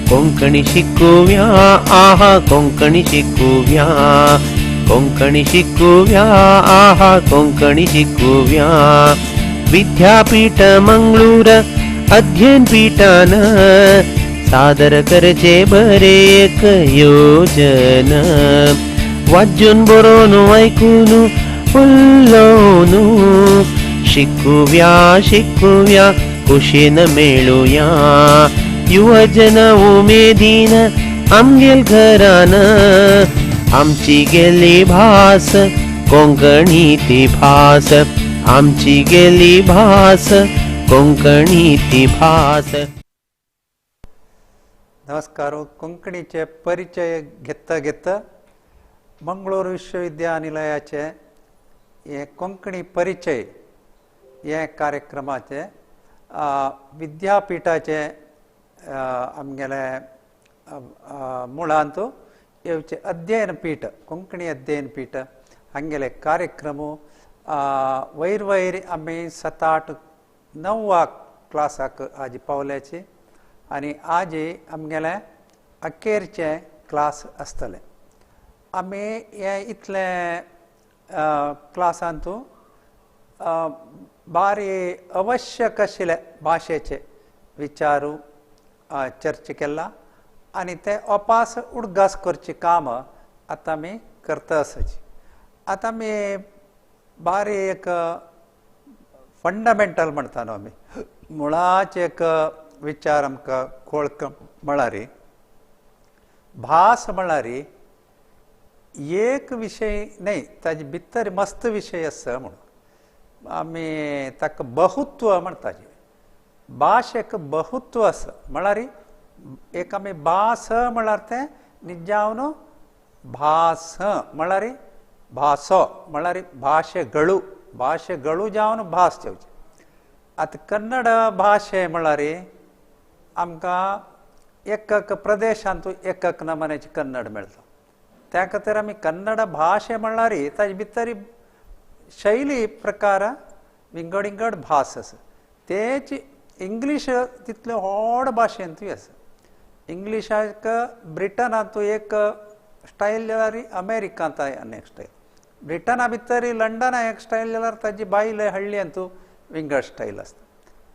कोंकणी शिकूया आहा कोंकणी शिकूया कोंकणी शिकूया आहा कोंकणी शिकूया विद्यापीठ मंगळूर अध्ययन पीठान सादर करचे बरे एक योजन वाजून बरोवन ऐकून उल्लोन शिकूया शिकूया खुशीन मेळुया युवजन उमेदीन आमगेल घरान आमची गेली भास कोंकणी ती भास आमची गेली भास कोंकणी ती भास. नमस्कार. कोंकणीचे परिचय घेता घेता मंगळूर विश्वविद्यानिलयाचे हे कोंकणी परिचय हे कार्यक्रमाचे विद्यापीठाचे आमगेले मुळांत येवचे अध्ययन पीठ कोंकणी अध्ययन पीठ हांगेले कार्यक्रम वयर वयर आमी 7-8 9 क्लासाक आज पावल्याची आनी आज आमगेले अखेरचे क्लास आसतले. आमी हे इतले क्लासांत बारी आवश्यक आशिल्ले भाशेचे विचारू चर्चा केला आनी ते अपास उडगास करचे काम आतां आमी करता आसाची. आतां आमी बारी एक फंडामेंटल म्हणटा न्हू आमी मुळाचे एक विचार आमकां कळक म्हळ्यार भास म्हळ्यार एक विशय न्हय ताजे भितर मस्त विशय आसा म्हणून आमी ताका बहुत्व म्हणटाचे. भाशेक बहुत्व आसा म्हळ्यार एक आमी भास म्हळ्यार तें निजावन भास म्हळ्यार भासो म्हळ्यार भाशेगळू जावन भास जावचे. आतां कन्नड भाशे म्हळ्यार आमकां एक प्रदेशांत एक नमन्याची कन्नड मेळटा. त्या खातीर आमी कन्नड भाशे म्हळ्यार ताजे भितर शैली प्रकार विंगड विंगड भास आसा. तेच इंग्लीश तितले व्हड भाशेंतूय आसा. इंग्लिशाक ब्रिटनांत एक स्टायल जाल्यार अमेरिकांत आनी एक स्टायल. ब्रिटना भितर लंडना एक स्टायल जाल्यार ताजी भायले हळ्ळ्यांत विंगड स्टायल आसता.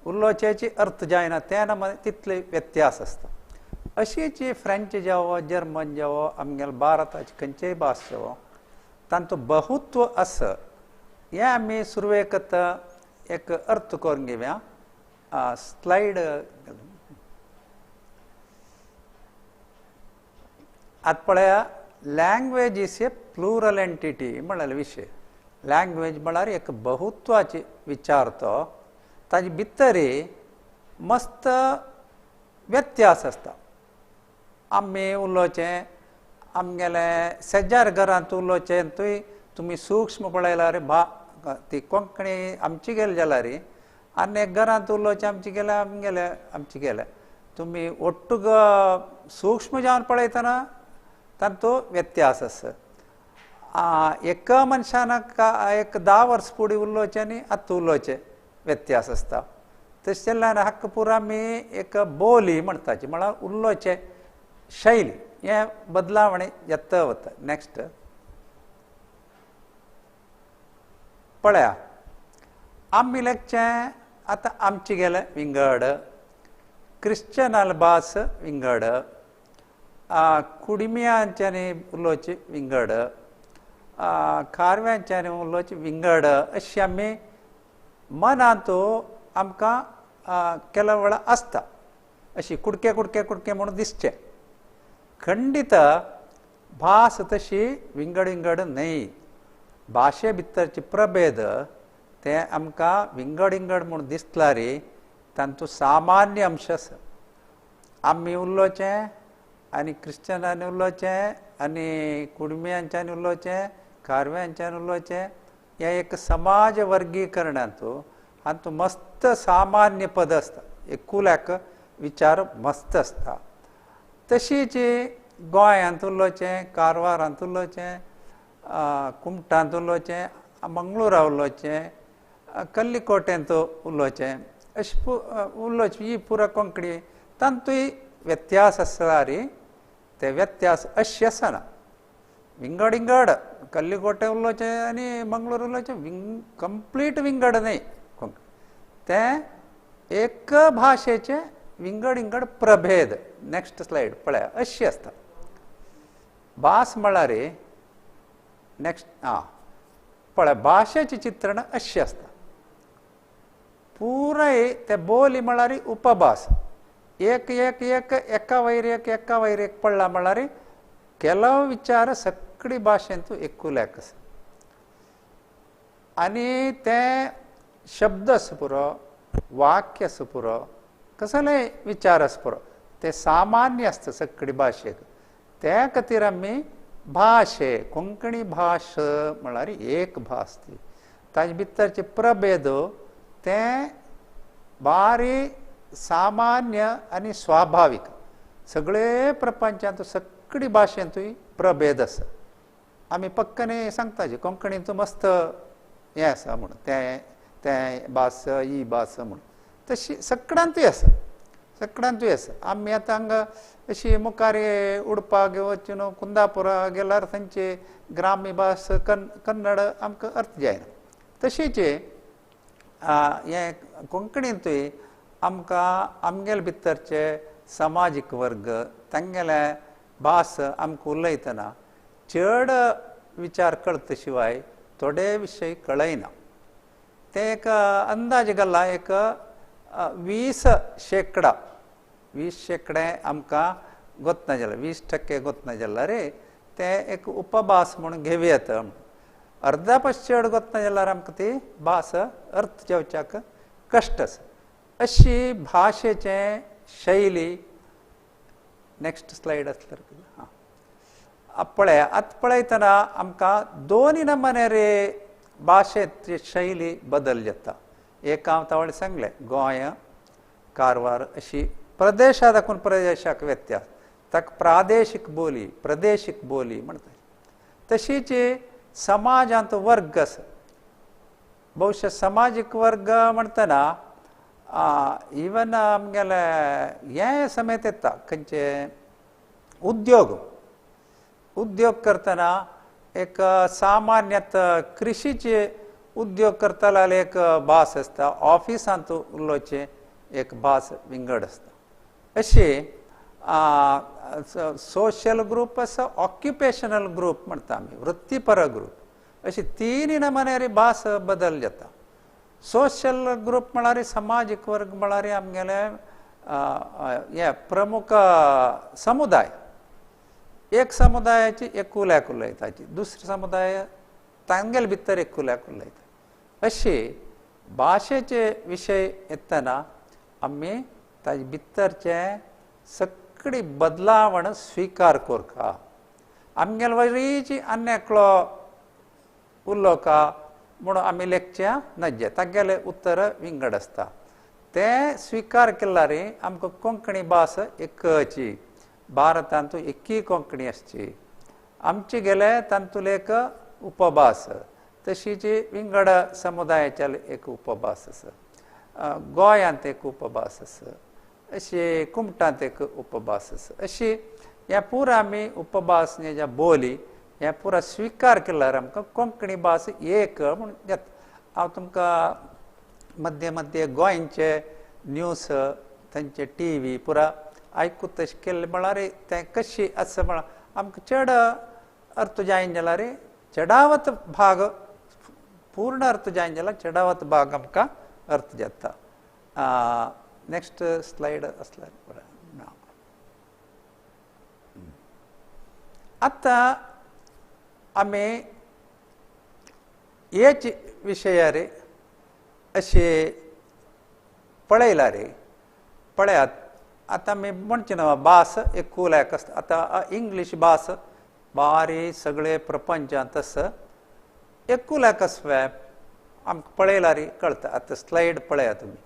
उलोवचेची अर्थ जायना त्या नमूने तितले व्यत्यास आसता. अशीच फ्रेंच जावो जर्मन जावो आमगेले भारताची खंयचेय भास जावो तांचो बहुत्व आसा हें आमी सुरवेक एक अर्थ करून घेवया. स्लायड आतां पळया. Language is a plural entity म्हळ्यार विशय. लँग्वेज म्हळ्यार एक बहुत्वाचे विचार तो ताजे भितर मस्त व्यत्यास आसता. आमी उलोवचें आमगेले शेजार घरांत उलोवचें थंय तुमी सूक्ष्म पळयल्यार ती कोंकणी आमची गेली जाल्यार आनी एक घरांत उलोवचें आमची गेले तुमी ಒಟ್ಟುಗ सूक्ष्म जावन पळयतना तांचो व्यत्यास आसा. एका मनशान एक 10 वर्स फुडें उलोवचें आनी आतां उलोवचें व्यत्यास आसता. तशें जाल्यार हाका पुरो आमी एक बोली म्हणटाची म्हळ्यार उलोवचें शैली हें बदलावणी येता वता. नेक्स्ट पळया. आमी लेखचें आतां आमची गेले विंगड क्रिश्चनाल भास विंगड कुडमियांच्यांनी उलोवचें विंगड कारव्यांच्यांनी उलोवचें विंगड अशी आमी मनांत आमकां केल्या वेळा आसता. अशी कुडके कुडके कुडके म्हणून दिसचें. खंडीत भास तशी विंगड विंगड न्हय. भाशे भितरचे प्रभेद ते आमकां विंगड विंगड म्हणून दिसल्यार तांचो सामान्य अंश आसा. आमी उलोवचें आनी क्रिश्चनांनी उलोवचें आनी कुडमियांच्यांनी उलोवचें कारव्यांच्यांनी उलोवचें हें एक समाज वर्गीकरणांत हातूंत मस्त सामान्य पद आसता. एकुल्याक विचार मस्त आसता. तशीच गोंयांत उलोवचें कारवारांत उलोवचें कुमटांत उलोवचें मंगळूरा उलोवचें कल्लिकोटेंत उलोवचें अशें उलोवचें ही पुरो कोंकणी तांतूय व्यत्यास आसला रे ते व्यत्यास अशें आसना विंगड विंगड कल्लिकोटे उरलोचे आनी मंगळूर उरलोचे कंप्लीट विंगड न्ही ते एक भाशेचे विंगड विंगड प्रभेद नेक्स्ट स्लाइड पळया अशी आसता भास म्हळ्यार नेक्स्ट पळय भाशेचें चित्रण अशें आसता पुराय ते बोली म्हळ्यार उपभास एक एक एक एका वयर एक पडला म्हळ्यार ಕೆಲವು विचार सगळी भाशेंतू एकूल्याक आसा आनी ते शब्द आसा पुरो वाक्य आसा पुरो कसलेय विचार आसा पुरो ते सामान्य आसता सगळी भाशेक त्या खातीर आमी भाशे कोंकणी भास म्हळ्यार एक भास ती ताजे भितरचे प्रभेद ते बारी सामान्य आनी स्वाभाविक सगळे प्रपंचांत सगळी भाशेंतूय प्रभेद आसा आमी पक्कने सांगताचे कोंकणींतू मस्त हें आसा म्हूण ते भास ही भास म्हूण तशी सगळ्यांतूय आसा आमी आतां हांगा अशी मुखार उडपाक वचून कुंदापुरा गेल्यार थंयचे ग्राम्य भास कन्नड आमकां अर्थ जायना तशीच हें कोंकणींतूय आमकां आमगेले भितरचे समाजीक वर्ग तांगेले भास आमकां उलयतना चड विचार कळता शिवाय थोडे विशय कळयना ते एक अंदाज घाला एक 20% आमकां गोतना जाल्यार 20% गोतना जाल्यार ते एक उपभास म्हणून घेवयात अर्धा चड गोतना जाल्यार आमकां ती भास अर्थ जावच्याक कश्ट आसा अशी भाशेचे शैली नेक्स्ट स्लाइड आसल्यार पळय आतां पळयतना आमकां दोनी नमने रे भाशेची शैली बदल जाता एक हांव तावळे सांगलें गोंय कारवार अशी प्रदेशा दाखून प्रदेशाक व्यत्यास ताका प्रादेशीक बोली म्हणटात तशीच समाजांत वर्ग आसा भौशा सामाजीक वर्ग म्हणटना इवन आमगेले हें समेत येता खंयचे उद्योग करतना एक सामान्यत कृषीचे उद्योग करता जाल्यार एक भास आसता ऑफिसांत उरलोचे एक भास विंगड आसता अशी सोशल ग्रूप आसा ऑक्युपेशनल ग्रूप म्हणटा आमी वृत्तीपर ग्रूप अशी तीन नमने भास बदल जाता सोशल ग्रूप म्हळ्यार सामाजीक वर्ग म्हळ्यार आमगेले हे प्रमुख समुदाय एक समुदायाची एकुल्याक उलयताची दुसरे समुदाय तांगेले भितर एकुल्याक उलयता अशी भाशेचे विशय येतना आमी ताजे भितरचे सगळी बदलावण स्विकार करता आमगेले वयरीची अन्येकलो उरलो का म्हणून आमी लेखच्या नजे तागेले उत्तर विंगड आसता ते स्विकार केल्यार आमकां कोंकणी भास एकची भारतांतू एकी कोंकणी आसची आमचे गेले तांतूल एक उपभास तशीच विंगड समुदायाच्या एक उपभास आसा गोंयांत एक उपभास आसा अशी कुमटांत एक उपभास आसा अशी हे पुरो आमी उपभास ज्या बोली हे पुरो स्विकार केल्यार आमकां कोंकणी भास एक म्हूण जाता हांव तुमकां मध्य मध्य गोंयचे न्यूज थंयचे TV पुरा आयकूत तशें केल्ले म्हळ्यार तें कशी आसा म्हळ्यार आमकां चड अर्थ जायना जाल्यार चडावत भाग पूर्ण अर्थ जायना जाल्यार चडावत भाग आमकां अर्थ जाता नेक्स्ट स्लाइड आसल्यार आतां आमी हेच विशयार अशे पळयल्यार पळयात आतां आमी म्हणचे न्हू भास एकूल्याक आसता आतां इंग्लीश भास बारी सगळे प्रपंचांत आसा एकूल्याक आसता आमकां पळयल्यार कळटा आतां स्लाइड पळयात तुमी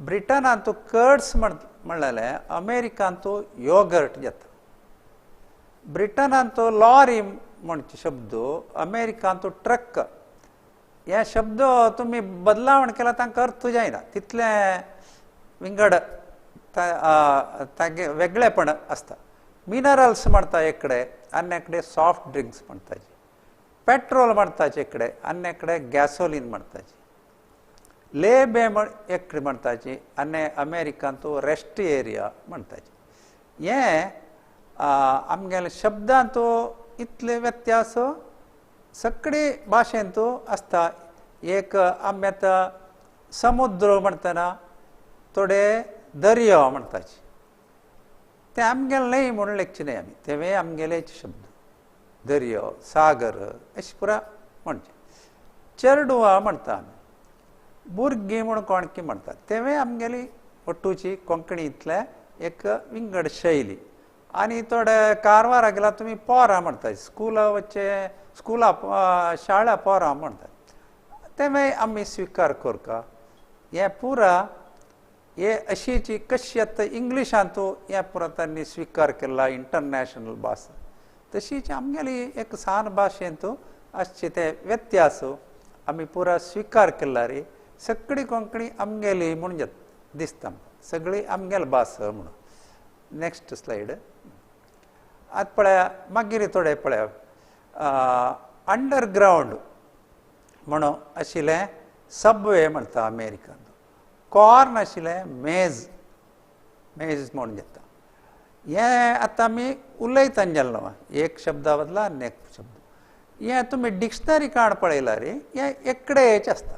ब्रिटनांतू कर्ड्स म्हणलें अमेरिकांतू योगर्ट जाता ब्रिटनांतू लॉरी म्हणचे शब्द अमेरिकांतू ट्रक हे शब्द तुमी बदलावण केला तांकां अर्थ जायना तितले विंगड तागे वेगळेपण आसता. मिनरल्स म्हणटा एक कडेन आनी एक कडेन सॉफ्ट ड्रिंक्स म्हणटाची, पेट्रोल म्हणटाचे एक कडेन आनी एक कडेन गॅसोलीन म्हणटाची, लेबे एक कडेन म्हणटाची आनी अमेरिकान तो रेस्ट एरिया म्हणटाची. हें आमगेले शब्दांत इतले व्यत्यास सगळे भाशेंत आसता. एक आमी आतां समुद्र म्हणटना थोडे दर्यो म्हणटाचे, ते आमगेले न्हय म्हणून लेखचे न्हय आमी, तेवे आमगेलेच शब्द. दर्यो, सागर अशें पुरा म्हणचे. चेडुआ म्हणटा आमी, भुरगीं म्हूण कोणकी म्हणटात, तेवे आमगेली ओट्टूची कोंकणींतले एक विंगड शैली. आनी थोडे कारवारा गेल्यार तुमी पोरां म्हणटात, स्कुला शाळा पोरां म्हणटात, तेवे आमी स्विकार करता. हें पुरा हे अशीची कशी आतां इंग्लिशांत हें पुरा तांणी स्विकार केला इंटरनॅशनल भास, तशीच आमगेली एक सान भाशेंत आसचे ते व्यत्यास आमी पुरा स्विकार केला रे. सगळी कोंकणी आमगेली म्हूण दिसता, सगळी आमगेली भास म्हणून. Next slide. आतां पळया मागीर थोडे पळया अंडरग्रावंड म्हणून आशिल्लें सबवे म्हणटा अमेरिकान, कॉर्न आशिल्लें मेज म्हणून घेता. हें आतां आमी उलयतना गेल्लो एक शब्दा बदला आनी एक शब्द. हें तुमी डिक्शनरी काड पळयला रे, हें एकडेच आसता.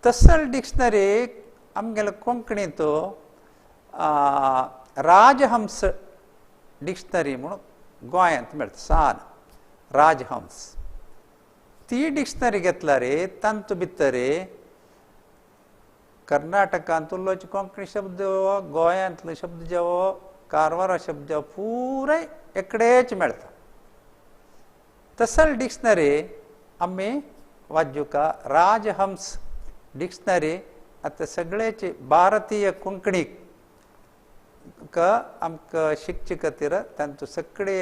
तसल डिक्शनरी आमगेले कोंकणींत राजहंस डिक्शनरी म्हणून गोंयांत मेळटा, सान राजहंस. ती डिक्शनरी घेतला रे, तांतू भितर कर्नाटकांत उलोवचे कोंकणी शब्द गोंयांतले शब्द जेवो कारवारा शब्द जेवो पुराय एकडेच मेळटा. तसल डिक्शनरी आमी वाजूका राजहंस डिक्शनरी आतां सगळेची भारतीय कोंकणीक आमकां शिकचे खातीर तांचो सगळे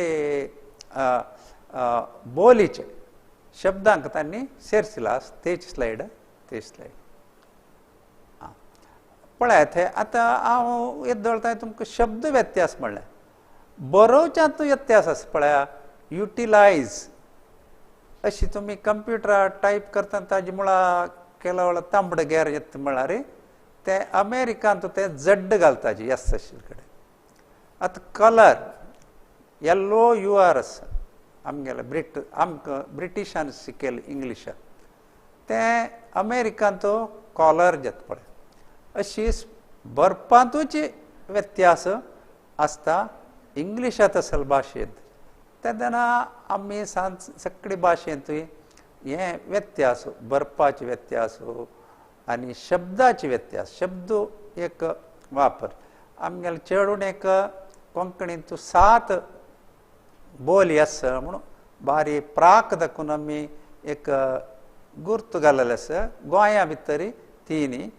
बोलीचे शब्दांक तांणी सेरसिला. तेच स्लायड. पळय थंय आतां हांव येद्दोळतां तुमकां शब्द व्यत्यास म्हणलें, बरोवच्यांत व्यत्यास आसा. पळया युटिलायज अशी तुमी कंप्युटरार टायप करतना ताजे मुळा केलो वळा तांबड गॅर येता म्हळ्यार ते अमेरिकांत ते जड्ड घालताचे एस आशिल्ले कडेन. आतां कलर येल्लो UR आसा आमगेले आमकां ब्रिटिशान शिकयलें इंग्लिशान, ते अमेरिकांत कॉलर घेता पळय. अशी बरपांतूच व्यत्यास आसता इंग्लिशांत आसले भाशेंत. तेन्ना आमी सगळे भाशेंत हे व्यत्यास, बरपाचे व्यत्यास आनी शब्दाचे व्यत्यास, शब्द एक वापर. आमगेले चेडून एक कोंकणींत 7 बोली आसा म्हणून बारी प्राक दाखोवन आमी एक गुर्त घालेले आसा. गोंया भितर 3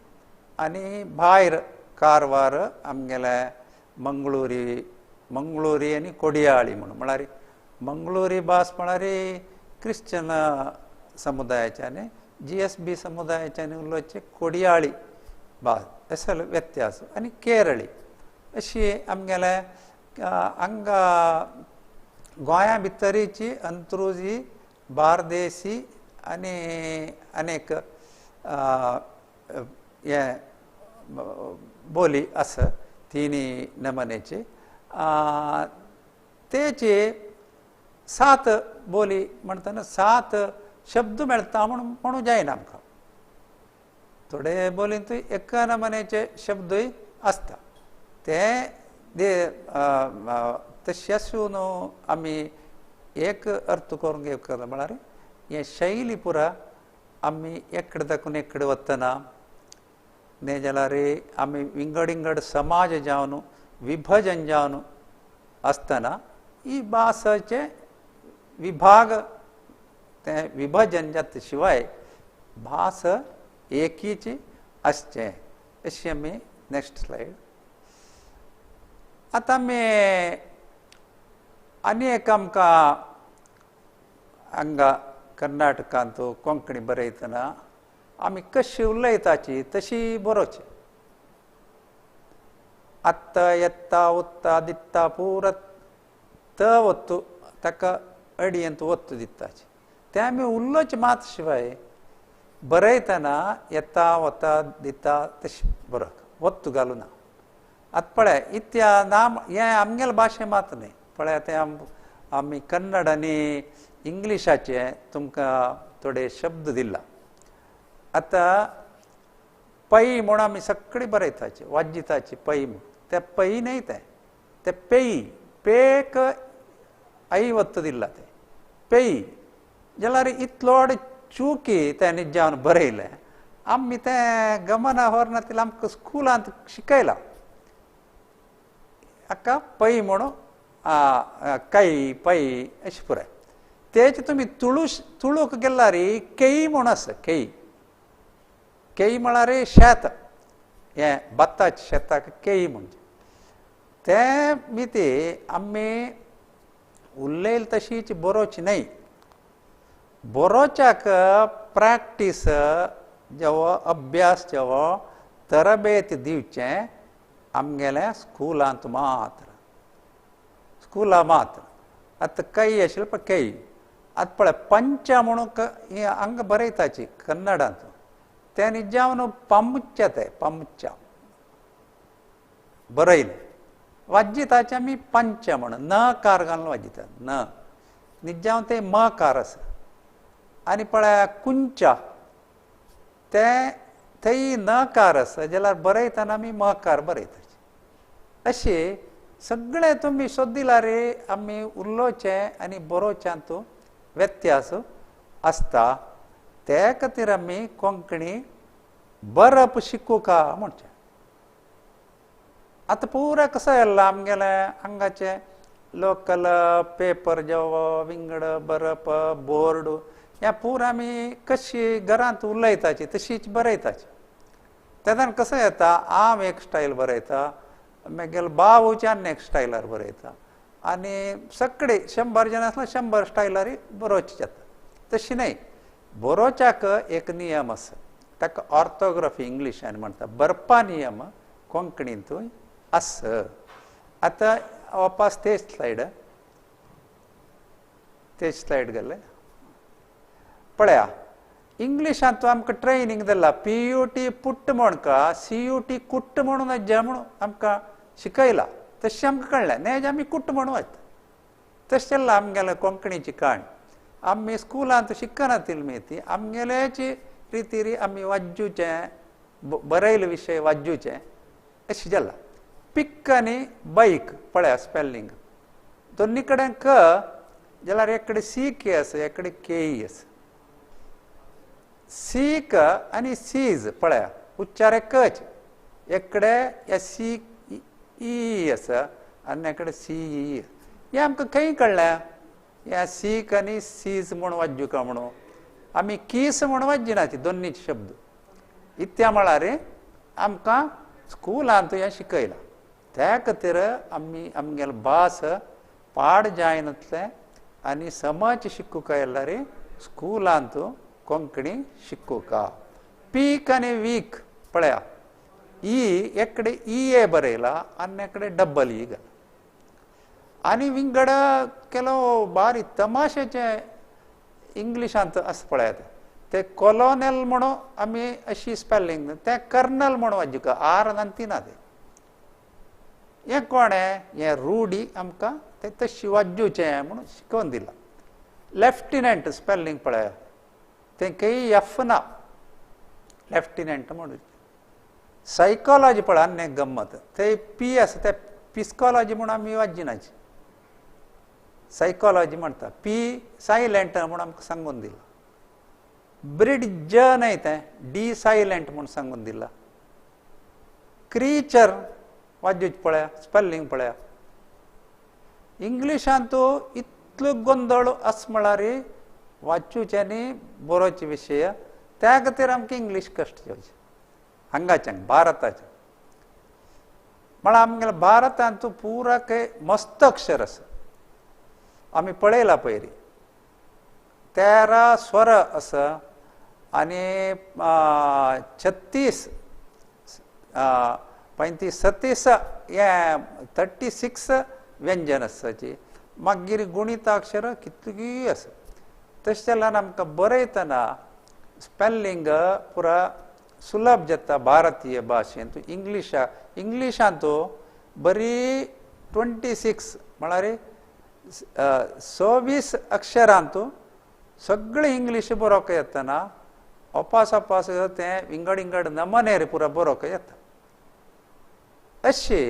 आनी भायर कारवार आमगेले मंगळुरी आनी कोडयाळी म्हणून. म्हळ्यार मंगळुरी भास म्हळ्यार क्रिश्चन समुदायाच्यानी, GSB समुदायाच्यानी उलोवचे कोडयाळी भास अशे व्यत्यास. आनी केरळी अशी आमगेले हांगा गोंया भितरीची अंत्रुजी, बार्देसी आनी अनेक हे बोली आसा 3 नमनेची. तेची 7 बोली म्हणटना 7 शब्द मेळटा म्हणून जायना आमकां. थोडे बोलींत एका नमनेचे शब्दूय आसता. ते तशें आसून आमी एक अर्थ करून घेवंक म्हळ्यार हे शैली पुरा आमी एकडे दाखोवन एकडे वतना न्ही जाल्यार आमी विंगड समाज जावन विभजन जावन आसतना ही भासाचे विभाग ते विभजन जाता शिवाय भास एकीची आसचे अशी आमी. Next slide. आतां आमी आनी एक आमकां हांगा कर्नाटकांत कोंकणी बरयतना आमी कशी उलयताची तशी बरोवची. अत्त एत्त उत्त दित्त पूर त ಒತ್ತು ತಕ್ಕ अडी ಅಂತ ಒತ್ತು दित्ताचे ते आमी उरलोच मात शिवाय बरयतना येता वता दिता तशें बरक ಒತ್ತು घालूना आतां पळय इत्या नाम हें आमगेले भाशे मात न्ही पळय ते आमी कन्नड आनी इंग्लिशाचे तुमकां थोडे शब्द दिला आतां पै म्हूण आमी सगळीं बरयताचे वाज्जिताचे पै म्हूण ते पै न्हय ते पेई पेक आई ಒತ್ತು दिला ते पेई जाल्यार इतलोड चुकी ते निज्जावन बरयले आमी ते गमन व्हरनातिले आमकां स्कुलांत शिकयला हाका पै म्हणून कै पै अशें पुराय तेच तुमी तुळूक गेल्यार केई म्हूण आसा केई म्हळ्यार शेत हें भत्ताच्या शेताक केई म्हणजे ते मिती आमी उरलेली तशीच बरोवची न्हय बरोवच्याक प्रॅक्टीस जेवो अभ्यास जेवो तरबेती दिवचें आमगेल्या स्कुलांत मात्र स्कुला मात्र आतां कै आशिल्लें पळय कै आतां पळय पंच म्हणून हांगा बरयताची कन्नडांत ते निज्जावन पंच ते पंच बरयलें वाज्जिताचे आमी पंच म्हणून नकार घालून वाज्जितात न निज्जावन ते मकार आसा आनी पळय कुंच ते थंय नकार आसा जाल्यार बरयतना आमी मकार बरयताचे अशें सगळें तुमी सोदिल्यार आमी उरलोवचें आनी बरोवच्यांत व्यत्यास आसता ते खातीर आमी कोंकणी बरप शिकूंका म्हणचें आतां पुरो कसो येयल्लो आमगेले हांगाचे लोकल पेपर जेवो विंगड बरप बोर्ड हें पुरो आमी कशी घरांत उलयताची तशीच बरयताची तेन्ना कसो येता हांव एक स्टायल बरयता मागीर बावूच्यान एक स्टायलार बरयता आनी सगळीं 100 जाण आसल्यार 100 स्टायलार बरोवचें जाता तशी न्हय बरोवच्याक एक नियम आसा ताका ऑर्थोग्राफी इंग्लिशान म्हणटा बरपा नियम कोंकणींतूय आसा आतां वापस तेच स्लायड घाले पळया इंग्लिशांत आमकां ट्रेनिंग दिला PUT पुट्ट म्हणका CUT कुट्ट म्हणून जे म्हणून आमकां शिकयला तशें आमकां कळ्ळें नेज आमी कुट्ट म्हणून वयता तशें जाल्ला आमगेले कोंकणीची काणी आमी स्कुलांत शिकनातिली मेती आमगेलेच रितीरी आमी वाज्जूचें बरयले विशय वाज्जूचें अशें जाला पिक आनी बायक पळया स्पेलिंग दोनी कडेन क जाल्यार एक कडेन CK आसा एक कडेन KE आसा सीक आनी सीज पळया उच्चार कच एक कडेन SCE आसा आनी एक कडेन CE हें आमकां खंय कळ्ळें हें सीक आनी सीज म्हूण वाज्जुका म्हणून आमी कीस म्हूण वाज्जिनाची दोनीच शब्द इत्या म्हळ्यार आमकां स्कुलांत हें शिकयलां त्या खातीर आमी आमगेले भास पाड जायनातलें आनी समज शिकूंका येयल्यार स्कुलांत कोंकणी शिकूंका पीक आनी वीक पळया एक कडेन EA बरयला आनी एक कडेन डबल E घाला आनी विंगड केलो बारी तमाशेचे इंग्लिशांत आसा पळयात ते कॉलोनेल म्हणून आमी अशी स्पेलिंग ते कर्नल म्हणून वाज्जुका आर नांतिना ते हें कोणें हें रुडी आमकां ते तशी वाज्जूचें म्हणून शिकोवन दिलां लेफ्टिनेंट स्पेलिंग पळया ते खंय F ना लेफ्टिनेंट म्हणून सायकोलॉजी पळय आनी एक गम्मत ते P आसा ते पिस्कोलॉजी म्हणून आमी वाज्जिनाची सायकोलॉजी म्हणटा P सायलेंट म्हणून आमकां सांगून दिला ब्रिड्ज न्हय तें D सायलेंट म्हणून सांगून दिला क्रिचर वाज्जूच पळया स्पेलिंग पळया इंग्लिशांत इतलो गोंदळ आस म्हळ्यार वाचूचे आनी बरोवचे विशय त्या खातीर आमकां इंग्लीश कश्ट घेवचे हांगाच्यान भारताचे म्हळ्यार आमगेल्या भारतांत पुराक मस्त अक्षर आसा आमी पळयला पयलीं 13 स्वर आसा आनी 36 35 ये 36 व्यंजन आसाची मागीर गुणिताक्षर कितलीं आसा तशें जाल्यार आमकां बरयतना स्पेलिंग पुरा सुलभ जाता भारतीय भाशेंत इंग्लिशांत बरी 26 म्हळ्यार 26 अक्षरांत सगळें इंग्लीश बरोवंक येतना अपास तें विंगड विंगड नमनेर पुरा बरोवंक येता अशी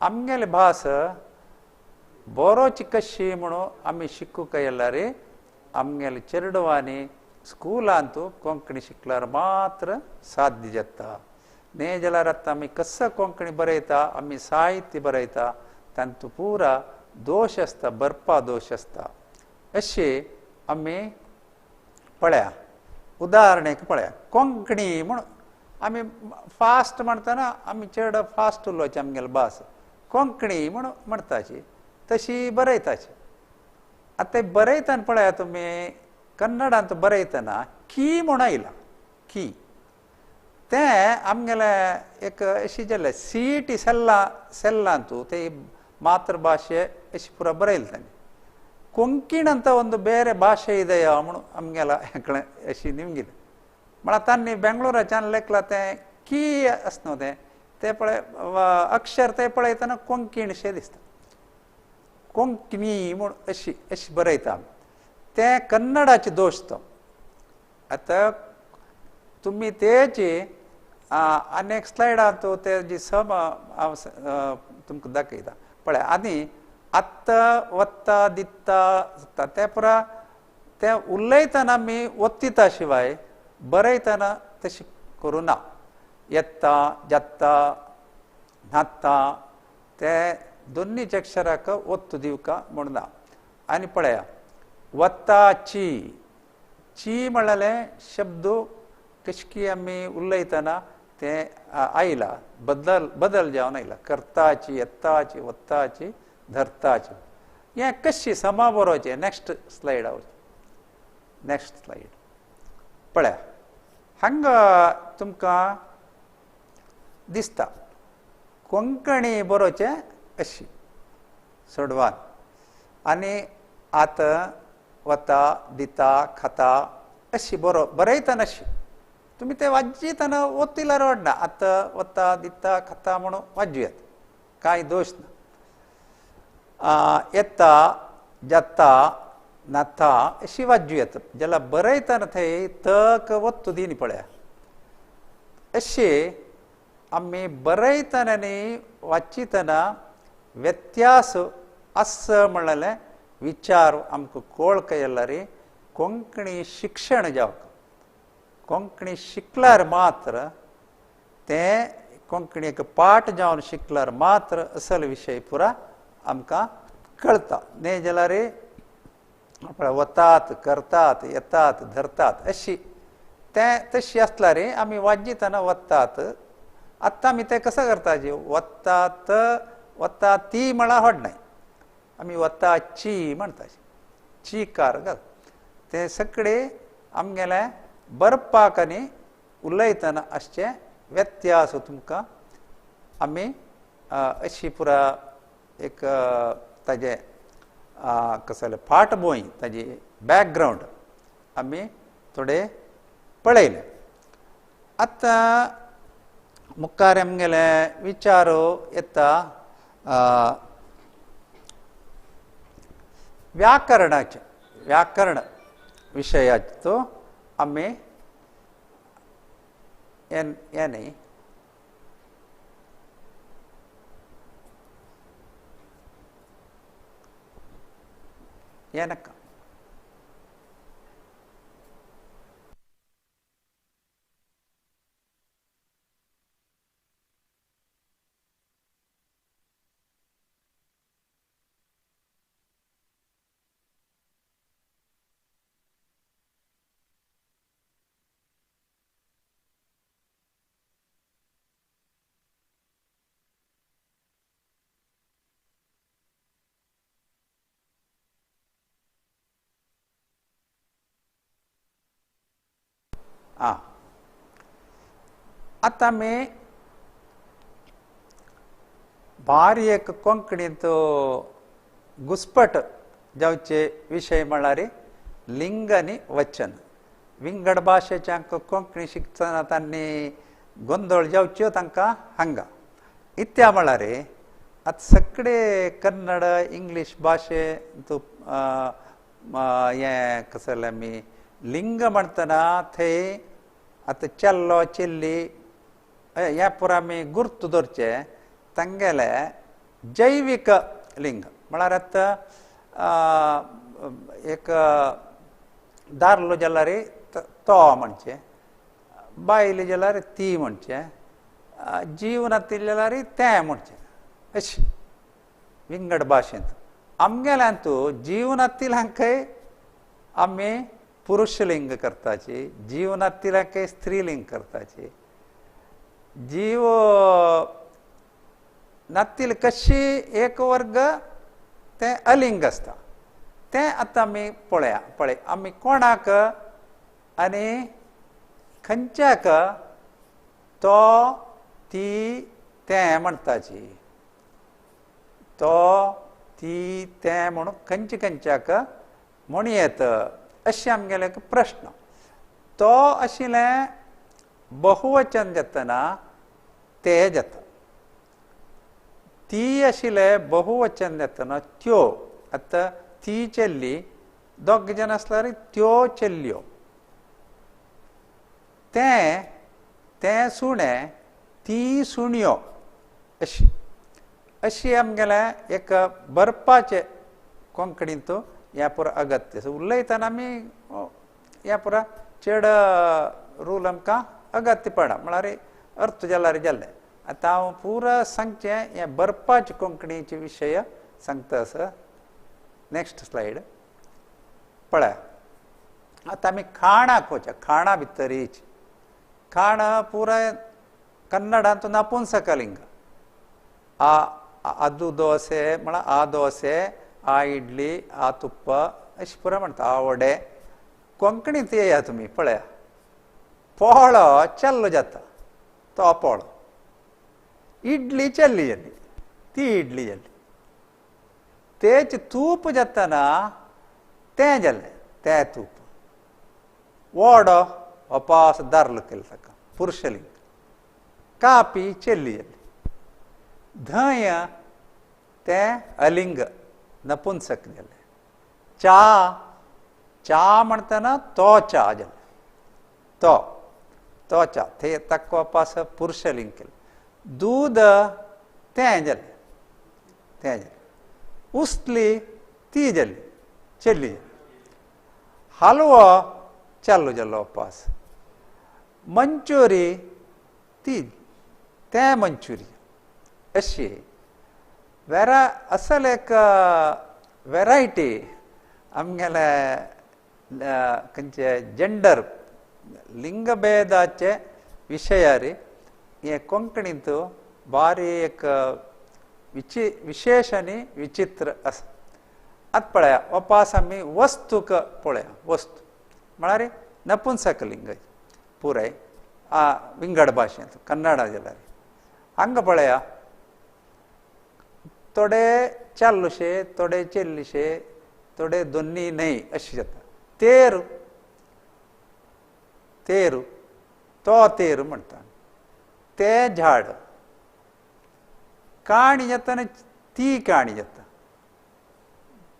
आमगेली भास बरोवची कशी म्हणून आमी शिकूंक येयल्यार आमगेले चेडवांनी स्कुलांत कोंकणी शिकल्यार मात्र साध्य जाता न्ही जाल्यार आतां आमी कसो कोंकणी बरयता आमी साहित्य बरयता तातूंत पुरा दोश आसता बरपा दोश आसता अशी आमी पळया उदाहरणेक पळया कोंकणी म्हूण आमी फास्ट म्हणटना आमी चेडो फास्ट उलोवचे आमगेले भास कोंकणी म्हूण म्हणटाची तशी बरयताची आतां बरयतना पळया तुमी कन्नडांत बरयतना की म्हूण आयला की तें आमगेले एक अशी जालें CET सेल्लांत ते मातृभाषೆ अशी पुरा बरयलें तांणी ಕೊಂಕಣಿ ಅಂತ ಒಂದು ಬೇರೆ ಭಾಷೆ ಇದೆಯಾ म्हणून आमगेला अशी निमगिली म्हळ्यार तांणी बेंगळुराच्यान लेखलां की आसना ते पळय अक्षर ते पळयतना कोंकणीशें दिसता कोंकणी म्हूण अशी बरयता ते कन्नडाचे दोश तो आतां तुमी तेची आनी एक स्लायडांत तेजी सम हांव तुमकां दाखयता पळय आनी आत्ता वत्ता दिता ते पुरा ते उलयतना आमी ओत्तिता शिवाय बरयतना तशें करूं ना येता जाता न्हाता ते दोनीच अक्षराक ओत्त दिवका म्हूण ना आनी पळया वताची ची म्हळ्यार शब्द कशकी आमी उलयतना ते आयला बदल जावन आयला करताची येताची वत्ताची धरताची हें कशी समा बरोवचें नेक्स्ट स्लायड नेक्स्ट स्लायड पळया हांगा तुमकां दिसता कोंकणी बरोवचें अशी सोडवान आनी आतां वता दिता खाता अशी बरयतना अशी तुमी ते वाजयतना ओत्तिल्यार ओडना आतां वता दिता खाता म्हणून वाजूयात कांय दोश ना येता जाता नाथा अशी वाजू येता जाल्यार बरयतना थंय तक वत्तू दिनी पळया अशी आमी बरयतना न्ही वाचितना व्यत्यास आस म्हणलें विचार आमकां कळक येयल्यार कोंकणी शिक्षण जावंक कोंकणी शिकल्यार मात्र तें कोंकणीक पाठ जावन शिकल्यार मात्र असल विशय पुरा आमकां कळटा न्ही जाल्यार वतात करतात येतात धरतात अशी तें तशी आसल्यार आमी वाजयतना वतात आतां आमी तें कसो करताची वतात वता ती म्हळ्यार होडनाय आमी वताची म्हणटाची चीकार घाल ते सगळे आमगेले बरपाक आनी उलयतना आसचे व्यत्यास तुमकां आमी अशी पुरा एक ताजे कसले फाटभूंय ताजी बॅकग्रावंड आमी थोडे पळयले आतां मुखार आमगेले विचार येता व्याकरण विशयाचो आमी न्ही ಏನಕ್ಕ आतां आमी भारी एक कोंकणी तो घुसपट जावचे विषय म्हळ्यार लिंग आनी वचन. विंगड भाशेच्या कोंकणी शिकतना तांणी गोंधळ जावच्यो तांकां हांगा. इत्या म्हळ्यार आतां सगळे कन्नड इंग्लीश भाशेंत हें कसं जालें आमी लिंग म्हणटना थंय आतां चेल्लो चेल्ली हे पुरो आमी गुर्त धरचे तांगेले जैवीक लिंग म्हळ्यार आतां एक दारलो जाल्यार तो म्हणचे, बायली जाल्यार ती म्हणचे, जीव नातिल्ले जाल्यार तें म्हणचे. अशें विंगड भाशेंत आमगेल्यांतू जीव नातिल्यांकय आमी पुरुशलिंग करताची, जीव नातिल्यांकय स्त्रीलिंग करताची. जीव नातिल कशी एक वर्ग तें अलिंग आसता तें आतां आमी पळय आमी कोणाक आनी खंयच्याक तो ती तें म्हणटाची. तो ती तें म्हणून खंयच्या खंयच्याक म्हूण येता अशें आमगेले एक प्रश्न. तो आशिल्लें बहुवचन जातना ते जाता, ती आशिल्लें बहुवचन जातना त्यो. आतां ती चेल्ली दोग जाण आसल्यार त्यो चेल्ल्यो, तें सुणें ती सुणयो. अशी आमगेलें एक बरपाचें कोंकणींत ह्या पुरो अगत्य. उलयतना आमी ह्या पुरो चेड रूल आमकां अगत्य पडा म्हळ्यार अर्थ जाल्यार जाल्लें. आतां हांव पुरो सांगचें हें बरपाचे कोंकणीचे विशय सांगता आसा. नेक्स्ट स्लायड पळय. आतां आमी खाणाक वचया. खाणा भितर येवचे. खाण पुराय कन्नडांत नपुंसकलिंग. ಅದು ದೋಸೆ म्हळ्यार आ दोसे, आ इडली, आ तुप्प अशें पुरो म्हणटा. आ वडे. कोंकणींत येया तुमी पळया. पोळो चेल्लो जाता तो पोळो. इडली चेल्ली जाली ती इडली जाली. तेच तूप जातना तें जालें तें तूप. वडो अपास दारलो केलो ताका पुरुशलिंग. कापी चेल्ली जाली. धंय तें अलिंग नपुंसक जालें. च्या म्हणटना तो च्या जालें. तो च्या थंय ताका अपास पुरुशलिंग केलें. दूद तें जालें. उसली ती जाली चेल्ली जाली. हलवो चेल्लो जालो अपास. मंचुरी तें मंचुरी. अशी असल एक वेरायटी आमगेले खंयचे जेंडर लिंगभेदाचे विशयार हे कोंकणींत भारी एक विशेष आनी विचित्र आसा. आतां पळया अपास आमी वस्तूक पळया. वस्तू म्हळ्यार नपुंसकलिंग पुराय विंगड भाशेंत कन्नडा जाल्यार. हांगा पळया थोडे चेल्लोशे, थोडे चेल्लीशे, थोडे दोनी न्हय अशें जाता. तेरू तो तेरू म्हणटा. तें झाड. काणी जातना ती काणी जाता.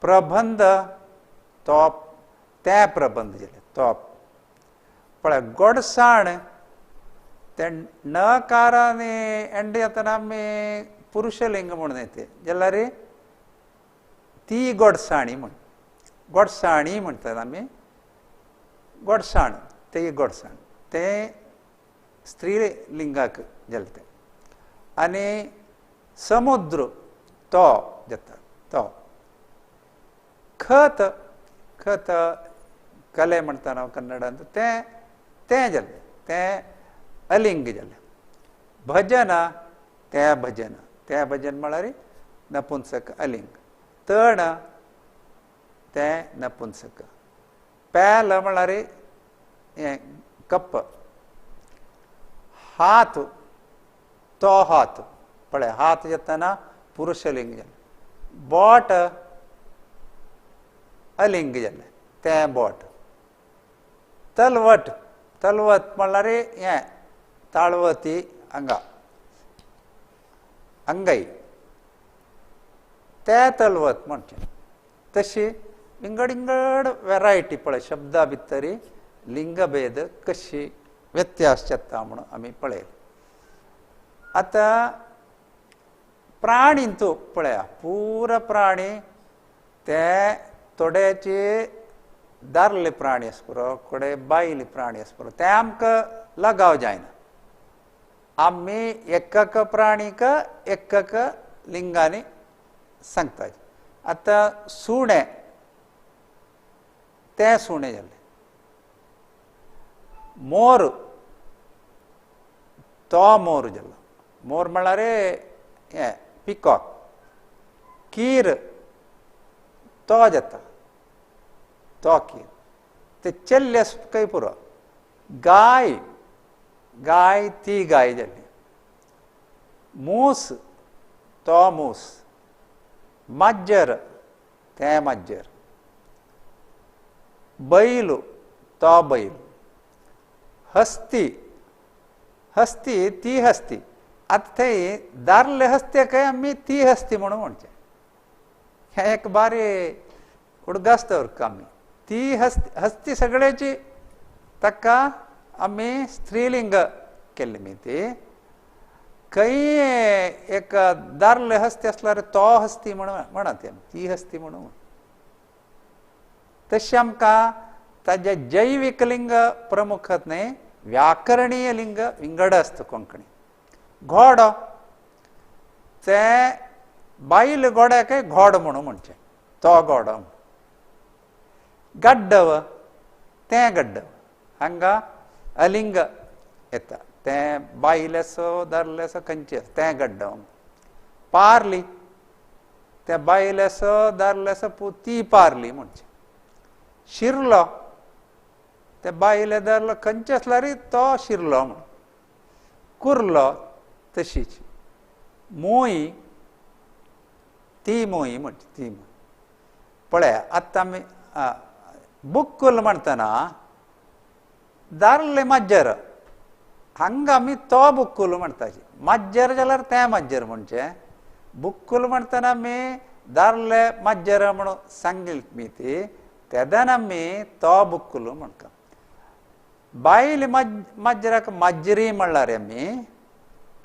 प्रबंध तो तें प्रबंध जालें तो. पळय गोडसाण तें नकारांनी एंड जातना आमी पुरुशलिंग म्हणून येते जाल्यार ती गोडसाणी म्हण. गोडसाणी म्हणटात आमी. गोडसाण ते गोडसाण तें स्त्रीलिंगाक जालें तें. आनी समुद्र तो जाता तो. खत कले म्हणटा हांव कन्नडांत तें जालें तें अलिंग जालें. भजन तें भजन म्हळ्यार नपुंसक अलिंग. तण तें नपुंसक. पेल म्हळ्यार हें कप. हात तो हात पळय हात जातना पुरुषलिंग जालें. बोट अलिंग जालें, तें बोट. तलवट, तलवत म्हणल्यार हें ताळवती हांगा अंगई, तें तलवत म्हणचें. तशी विंगड विंगड वेरायटी पळय शब्दा भितर लिंगभेद कशी व्यत्यास जाता म्हणून आमी पळयलें. आतां प्राणींतू पळया, पुरो प्राणी ते थोड्याचे दारले प्राणी आसा पुरो, थोडे बायले प्राणी आसा पुरो, ते आमकां लगाव जायना. आमी एकक प्राणीक एकक लिंगांनी सांगतात. आतां सुणें, तें सुणें जालें. मोर, तो मोर जालो. मोर म्हळ्यार हें पिकॉक. कीर तो जाता, तो कीर. ते चल्ले खंय पुरो. गाय, गाय ती गाय जाली. मूस, तो मूस. माज्जर, तें माज्जर. बैल, तो बैल. हस्ती, हस्ती ती हस्ती. आतां थंय दारले हस्त्याक आमी ती हस्ती म्हणून म्हणचें. हें एक बारी उडगास्त आमी. ती हस्ती सगळ्याची ताका आमी स्त्रीलिंग केल्ली मी ती. खंय एक दारले हस्ती आसल्यार तो हस्ती म्हणून म्हणत, ती हस्ती म्हणून. तशें आमकां ताजे जैवीक लिंग प्रमुखात न्हय, व्याकरणीय लिंग विंगड आसता कोंकणी. घोडो, ते बायल घोड्याक घोड म्हणून म्हणचें, तो घोडो. गड्डव, तें गड्डव. हांगा अलिंग येता, तें बायल आसो दादले आसो खंयचें आसा तें गड्डव. पारली, तें बायल आसो दादले आसो ती पारली म्हणचें. शिरलो, ते बायले दादलो खंयचे आसल्यार तो शिरलो म्हण. कुर्लो तशीच. मोई, ती मोई म्हणची, ती मोई. पळया आतां आमी बुक्कल म्हणटना दारले माज्जर, हांगा आमी तो बुक्कल म्हणटाची. माज्जर जाल्यार तें माज्जर म्हणचें. बुक्कल म्हणटना आमी दारले माज्जर म्हणून सांगिल्ली मी ती, तेदान आमी तो बुक्कल म्हणटा. बायल माज्जराक माज्जरी म्हणल्यार आमी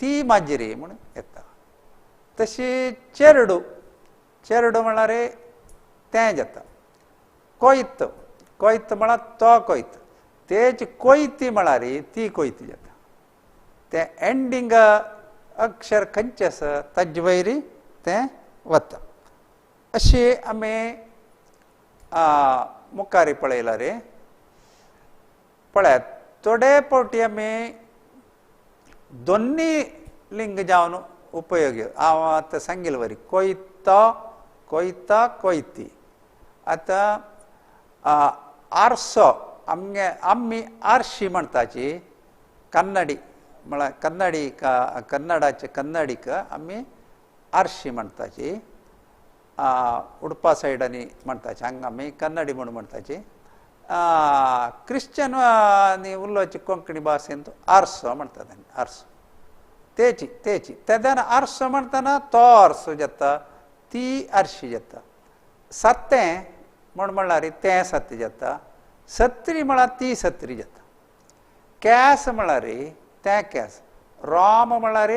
ती माज्जरी म्हणून येता. तशी चेरडू, चेरडू म्हणल्यार तें जाता. कोयत, कोयत म्हळ्यार तो कोयत. तेची कोयती म्हळ्यार ती कोयती जाता. तें एंडींग अक्षर खंयचें आसा ताजे वयरी तें वता. अशी आमी मुखारी पळयल्यार पळयात थोडे फावटी आमी दोन्ही लिंग जावन उपयोगी. हांव आतां सांगिल्लें वरी कोयतो, कोयता, कोयती. आतां आरसो, आमी आरशी म्हणटाची. कन्नडी म्हळ्यार कन्नडाचे कन्नडीक आमी आरशी म्हणटाची. उडपा सायडांनी म्हणटाची, हांगा आमी कन्नडी म्हणून म्हणटाची. क्रिश्चन उलोवचे कोंकणी भाशेंत आरसो म्हणटात. आरसो तेची तेची तेदान आरसो म्हणटना तो आरसो जाता, ती आरशी जाता. सत्तें म्हणल्यार तें सत्य जाता. सत्री म्हळ्यार ती सत्री जाता. कॅस म्हळ्यार तें कॅस. रोम म्हळ्यार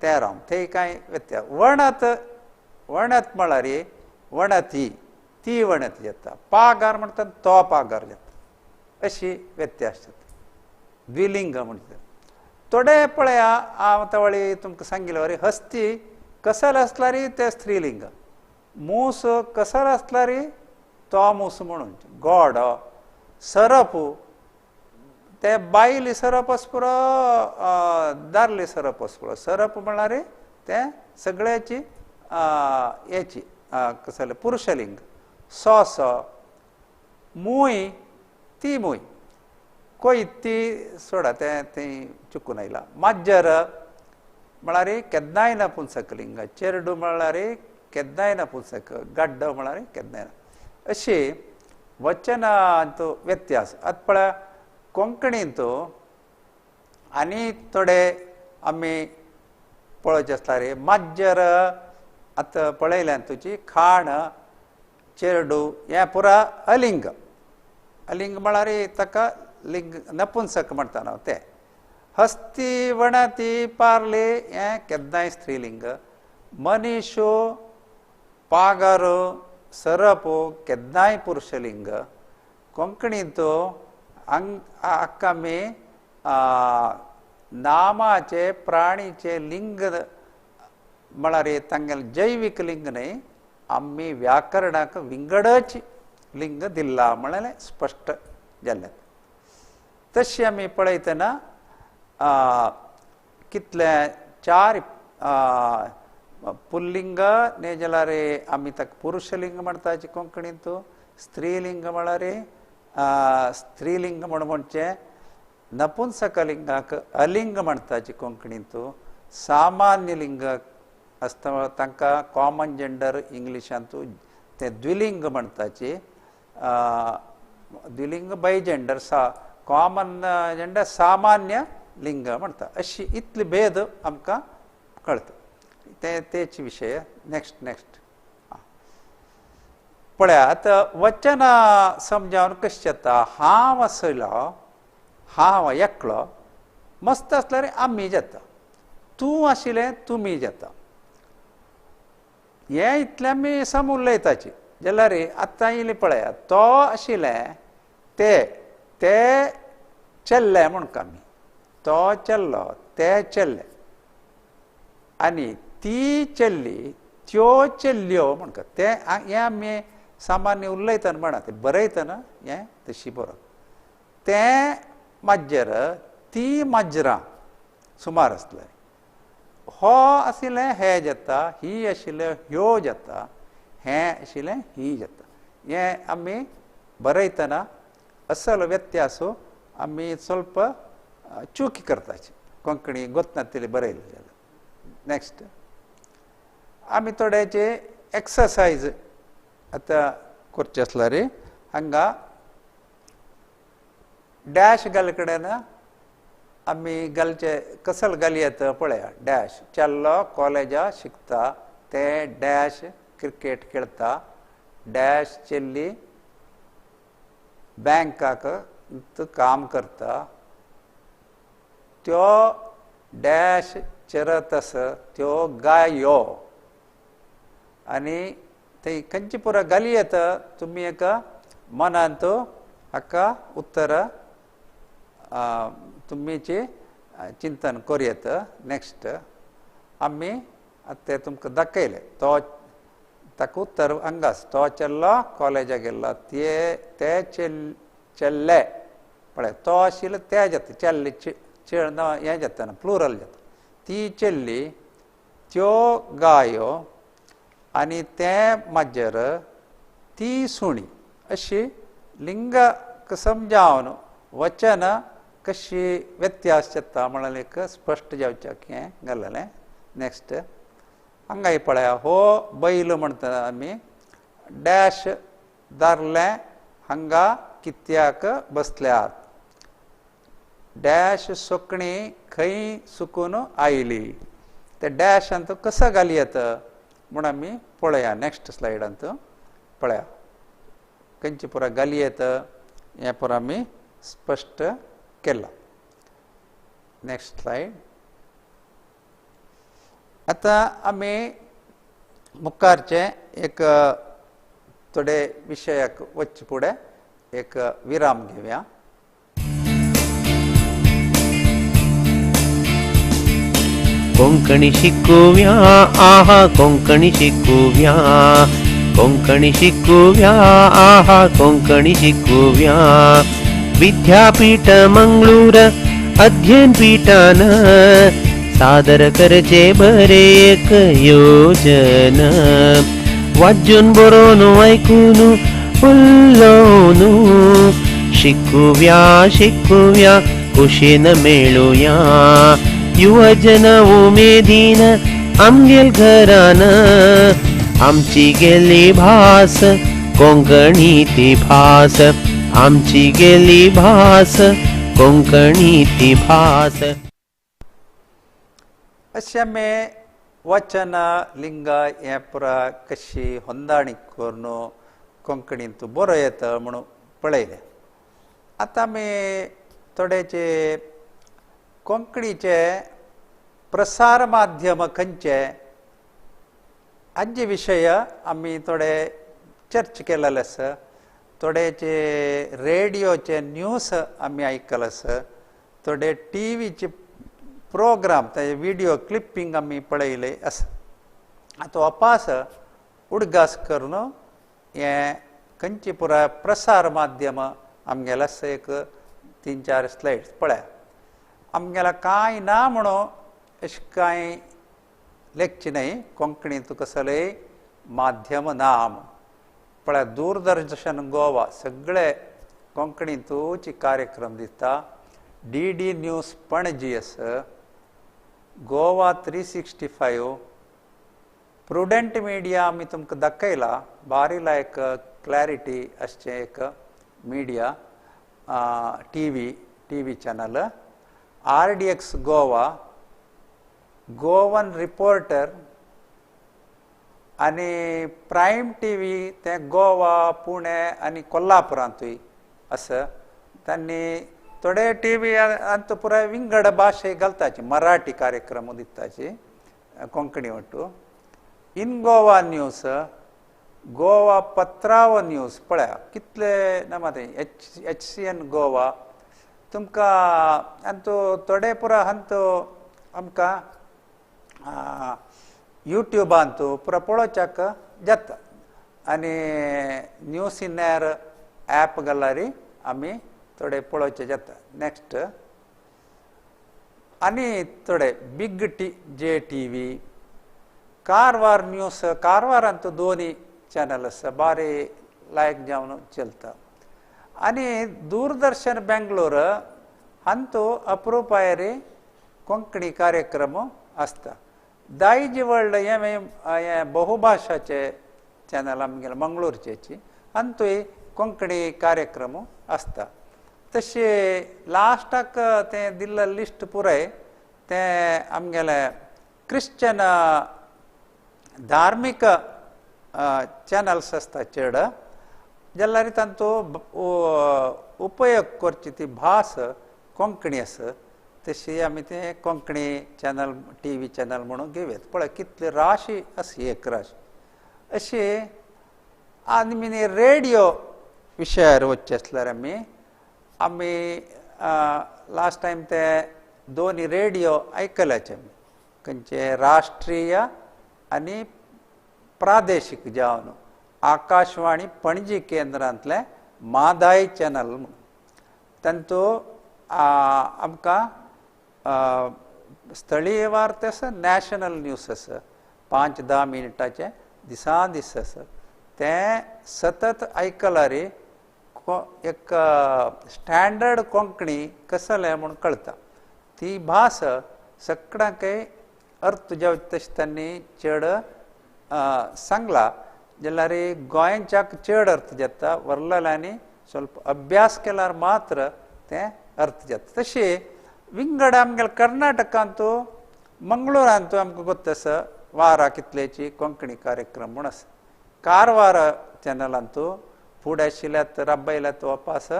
तें रोम. थंय कांय व्यत्यास. वणत, वणत म्हळ्यार वणती, ती वणती जाता. पागार म्हणटा तो पागार जाता. अशी व्यत्यास जाता. द्विलिंग म्हणटा. थोडे पळया, हांव तवळी तुमकां सांगिल्लें वरी हस्ती कसल आसल्यार तें स्त्रीलिंग. मूस कसल आसल्यार तो मूस म्हणून. घोडो, सरप, ते बायली सरप आस पुरो, दारली सरप आस पुरो. सरप म्हळ्यार तें सगळ्याची हेची कसले पुरुशलिंग. सोसो, मूय, ती मूय. कोयती सोडा, तें चुकून आयलां. माज्जर, म्हळ्यार केन्नाय नपुंसकलिंग, चेरडू म्हळ्यार केन्नाय नपुंसक, गड्ड म्हळ्यार केन्नाय. अशी वचनांचो व्यत्यास. आतां पळय कोंकणींत आनी थोडे आमी पळोवचे आसता रे. माज्जर आतां पळयल्यान तुजी खाण, चेरडू हें पुरा अलिंग. अलिंग म्हळ्यार ताका लिंग नपुंसक म्हणटा न्हू तें. हस्ती वणती पार्ले हें केन्नाय स्त्रीलिंग. मनीशो पागारो सरपो केन्नाय पुरुशलिंग. कोंकणींत हाका आमी नामाचे प्राणीचे लिंग म्हळ्यार तांगेलें जैवीक लिंग न्हय, आमी व्याकरणाक विंगडच लिंग दिल्ला म्हळ्यार स्पश्ट जालें. तशी आमी पळयतना कितले 4 पुल्लिंग न्हय जाल्यार आमी ताका पुरुशलिंग म्हणटाचे कोंकणींत. स्त्रीलिंग म्हळ्यार स्त्रीलिंग म्हणचें. नपुंसकलिंगाक अलिंग म्हणटाचे कोंकणींत. सामान्य लिंग आसता तांकां कॉमन जेंडर इंग्लिशांत ते द्विलिंग म्हणटाचे. द्विलिंग बाय जेंडर कॉमन जेंडर सामान्य लिंग म्हणटा. अशी इतले भेद आमकां कळटा. तेचे विशय. नेक्स्ट पळयात. वचनां समजावन कशें जाता. हांव आसलो, हांव एकलो, मस्त आसल्यार आमी जाता. तूं आशिल्लें तुमी जाता. हें इतलें आमी सम उलयताची जाल्यार आतां इल्लें पळयात. तो आशिल्लें ते चल्ले म्हणटा आमी. तो चल्लो, ते चल्ले. आनी ती चल्ली, त्यो चल्ल्यो म्हणटा. हें आमी सामान्य उलयतना म्हणा. तें बरयतना हें तशी बरोवप. तें माज्जर, ती माजरां सुमार आसलें. हो आशिल्लें हे जाता, ही आशिल्लें ह्यो जाता, हें आशिल्लें ही जाता. हें आमी बरयतना असल व्यत्यास आमी स्वल्प चुकी करताची. कोंकणी गोतनातली बरयली जाल्यार. नेक्स्ट आमी थोडेचे एक्सरसायज आतां करचे आसल्यार हांगा डॅश घाले कडेन आमी घालचे कसल घालयत पळया. डॅश चल्लो कॉलेजा शिकता, ते डॅश क्रिकेट खेळटा, डॅश चेल्ली बँकाक काम करता, त्यो डॅश चरत आस, त्यो गायो. आनी थंय खंयची पुरो घालयत तुमी एका मनांत हाका उत्तर तुमीचे चिंतन करयत. नेक्स्ट आमी आतां तें तुमकां दाखयलें. तो ताका उत्तर हांगास. तो चल्लो कॉलेजाक गेल्लो, ते चल्ले. पळय तो आशिल्लो ते जाता. चल्ले चेळ हें जाता न्हू, प्लुरल जाता. ती चल्ली, त्यो गायो, आनी तें माजर, ती सुणी. अशी लिंग समजावन वचन कशी व्यत्यास जाता म्हळ्यार एक स्पश्ट जावच्याक हें घाललें. नेक्स्ट हांगाय पळया. हो बैल म्हणटा आमी. डॅश दारलें हांगा कित्याक बसल्यात. डॅश सोकणी खंय सुकून आयली. ते डॅशांत कसो घालयत म्हूण आमी पळया. नेक्स्ट स्लायडांत पळया. खंयची पुरो घालयत हें पुरो आमी स्पश्ट केला. Next slide. आतां आमी मुखारचे एक थोडे विशयाक वचचे फुडें एक विराम घेवया. कोंकणी शिकुव्या, आहा कोंकणी शिकुव्या, कोंकणी शिकुव्या, आहा कोंकणी शिकुव्या. विद्यापीठ मंगळूर अध्ययन पीठान सादर करचे बरे एक योजन. वाजून बरोवन आयकून उलोवन शिकुव्या, शिकुव्या, खुशेन मेळुया. युवजन उमेदीन आमगेल घरान आमची गेली भास कोंकणी ती भास आमची गेली भास कोंकणी ती भास. अशें आमी वचन लिंग हें पुरा कशी ಹೊಂದಾಣಿಕೆ करून कोंकणींत बरो येता म्हणून पळयलें. आतां आमी थोडेचे कोंकणीचे प्रसार माध्यम खंयचे हाजे विशय आमी थोडे चर्च केलेले आसा. थोडेचे रेडिओचे न्यूज आमी आयकले आसा. थोडे टीव्हीचे प्रोग्राम ते व्हिडिओ क्लिपिंग आमी पळयले आसा. आतां अपास उडगास करून हें खंयची पुराय प्रसार माध्यम आमगेलें आसा. एक 3-4 स्लायड्स पळया. आमगेला कांय ना म्हणून अशें कांय लेखचें न्हय. कोंकणींत कसले माध्यम ना म्हूण पळया. दूरदर्शन गोवा सगळे कोंकणींतूच कार्यक्रम दिता. DD न्यूज पणजी आसा. गोवा 365 प्रुडंट मिडिया आमी तुमकां दाखयला. बारीला एक क्लॅरिटी अशें एक media TV channel. RDX Goa, Goan reporter आनी प्रायम टीव्ही ते गोवा, पुणे आनी कोल्हापुरांतूय आसा. तांणी थोडे टीव्ही अंत पुराय विंगड भाशे घालताचे. मराठी कार्यक्रम दिताचे कोंकणी वटू. इन गोवा न्यूज, गोवा पत्राव न्यूज पळया कितले नामा ते HCN गोवा. तुमकां अंतू थोडे पुरा अंतू आमकां युट्यूबांतू पुरा पळोवच्याक जाता. आनी न्यूज इन एर ॲप घालारी आमी थोडे पळोवचे जाता. नेक्स्ट आनी थोडे बिग जे टीव्ही, कारवार न्यूज. कारवारांतू दोनी चॅनल आसा. बारी लायक जावन चलता. आनी दूरदर्शन बेंगलोर हांतू अप्रुपायरी कोंकणी कार्यक्रम आसता. दायज वर्ल्ड हे बहुभाशाचे चॅनल आमगेले मंगळूरचेची हांतूय कोंकणी कार्यक्रम आसता. तशे लास्टाक तें दिल्लें लिस्ट पुराय तें आमगेले क्रिश्चन धार्मीक चॅनल्स आसता चड. जाल्यार तांतू उपयोग करची ती भास कोंकणी आसा. तशी आमी तें कोंकणी चॅनल टीव्ही चॅनल म्हणून घेवयात. पळय कितले राशी आसा. एक राशी अशी. आनी रेडिओ विशयार वचचे आसल्यार आमी लास्ट टायम ते दोनी रेडिओ आयकल्याचे. खंयचे राष्ट्रीय आनी प्रादेशीक जावन आकाशवाणी पणजी केंद्रांतले मादाय चॅनल म्हणून. तांतू आमकां स्थळीय वार्ता आसा, नॅशनल न्यूज आसा. 5-10 मिनटाचे दिसा दीस आसा. तें सतत आयकल्यार एक स्टँडर्ड कोंकणी कसलें म्हूण कळटा. ती भास सगळ्यांकय अर्थ जावचे तशें तांणी चड सांगला. जाल्यार गोंयच्याक चड अर्थ जाता. वर्लेल्यांनी स्वल्प अभ्यास केल्यार मात्र तें अर्थ जाता. तशी विंगड आमगेले कर्नाटकांतू मंगळूरांतू आमकां गोत्त आसा वारा कितलेची कोंकणी कार्यक्रम म्हूण आसा. कारवार चॅनलांतू फुडें आशिल्ल्यात राबयल्यात वपास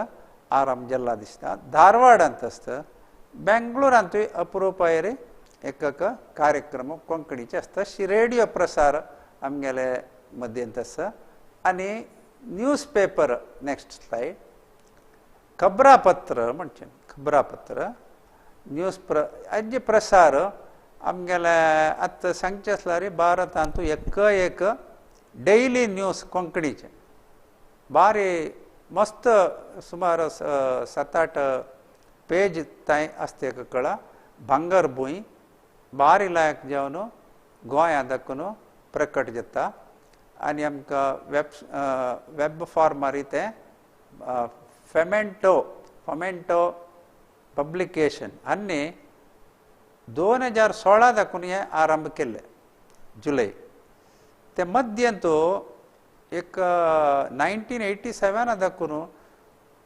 आराम जाल्ला दिसता. धारवाडांत आसता. बेंगलोरांतूय अप्रुपायरी एक कार्यक्रम कोंकणीचे आसता. अशी रेडिओ प्रसार आमगेले मध्यंत आसा. आनी न्यूज पेपर. Next slide. खबरापत्र म्हणचे. खबरापत्र न्यूज हाजे प्रसार आमगेले आतां सांगचे आसल्यार भारतांतू एक डेयली न्यूज कोंकणीचे बारी मस्त सुमार 7-8 पेज ताय आसता. कळा भांगरभूंय बारी लायक जावन गोंयांत दाखोवन प्रकट जाता. आनी आमकां वेब फॉर्मार ते फमेंटो पब्लिकेशन आनी 2016 दाकून हे आरंभ केले जुलै ते मध्यंतू एक 1987 दाकून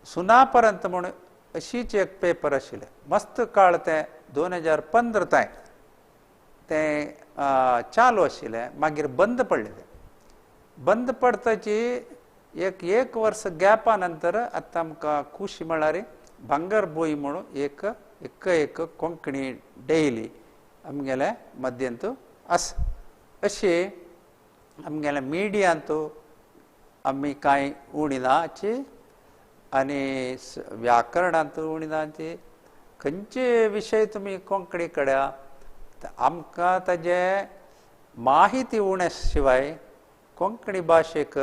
सुनापर्यंत म्हणून अशीच एक पेपर आशिल्ले मस्त काळ ते 2015 ताय ते चालू आशिल्ले मागीर बंद पडले ते बंद पडताची एक वर्स गॅपा नंतर आतां आमकां खुशी म्हळ्यार भांगर बोई म्हणून एक कोंकणी डेली आमगेले मध्यंतू आसा अशी आमगेल्या मिडियांतू आमी कांय उणिदाची आनी व्याकरणांत उणिदाची खंयचे विशय तुमी कोंकणी कड्या आमकां ताजे माहिती उणे शिवाय कोंकणी भाशेक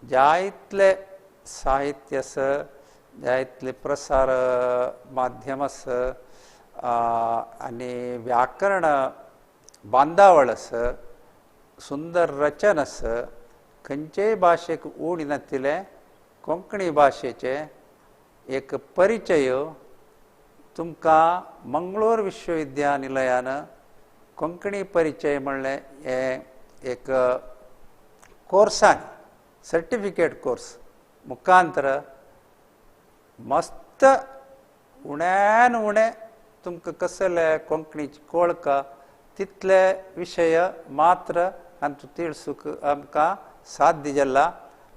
जायतले साहित्य आसा जायतले प्रसार माध्यम आसा आनी व्याकरण बांदावळ आसा सुंदर रचन आसा खंयचेय भाशेक उण नातिले कोंकणी भाशेचे एक परिचय तुमकां मंगळूर विश्वविद्यानिलयान कोंकणी परिचय म्हणले हे एक कोर्सान सर्टिफिकेट कोर्स मुखांतर मस्त उण्यान उणें तुमकां कसले कोंकणीची कळका तितले विशय मात्र हातूंत तिळसूक आमकां साध्य जाला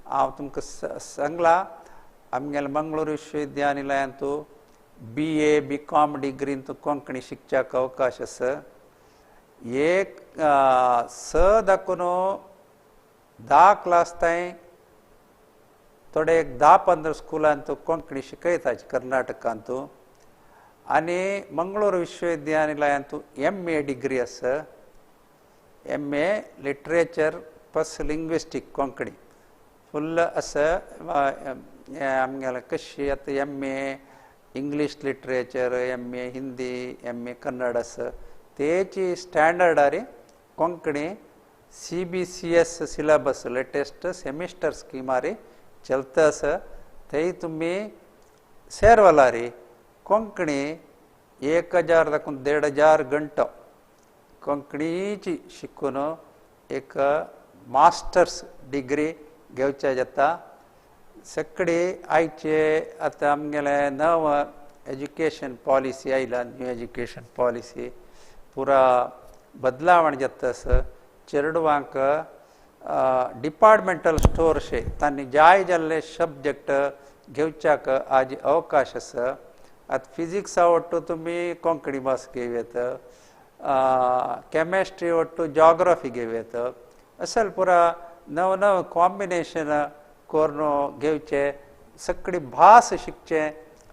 हांव तुमकां सांगलां आमगेल्या मंगळूर विश्वविद्यानिलयांत BA BCom डिग्रींत कोंकणी शिकच्याक अवकाश आसा एक 6 दाकून 10 क्लास ताईं थोडे एक 10-15 स्कुलांत कोंकणी शिकयतात कर्नाटकांत आनी मंगळूर विश्वविद्यानिलयांत MA डिग्री आसा MA literature plus linguistic Konkani full आसा आमगेले कशी आतां MA English literature MA Hindi MA Kannada आसा तेची स्टँडर्डारी Konkani CBCS syllabus latest semester स्किमारी चलता आसा थंय तुमी सेरवलारी कोंकणी 1000 दाकून 1500 घंटो कोंकणीची शिकून एक मास्टर्स डिग्री घेवचे जाता सगळे आयचे आतां आमगेले नव एज्युकेशन पॉलिसी आयला न्यू एज्युकेशन पॉलिसी पुरा बदलावण जाता आसा चेडवांक डिपार्टमेंटल स्टोरशे तांणी जाय जाल्ले सब्जेक्ट घेवच्याक आज अवकाश आसा आतां फिजिक्स आवडटा तुमी कोंकणी भास घेवयेत केमेस्ट्री आवडटा जॉग्राफी घेवयेत असल पुरा नव नव कॉम्बिनेशन करून घेवचे सगळी भास शिकचे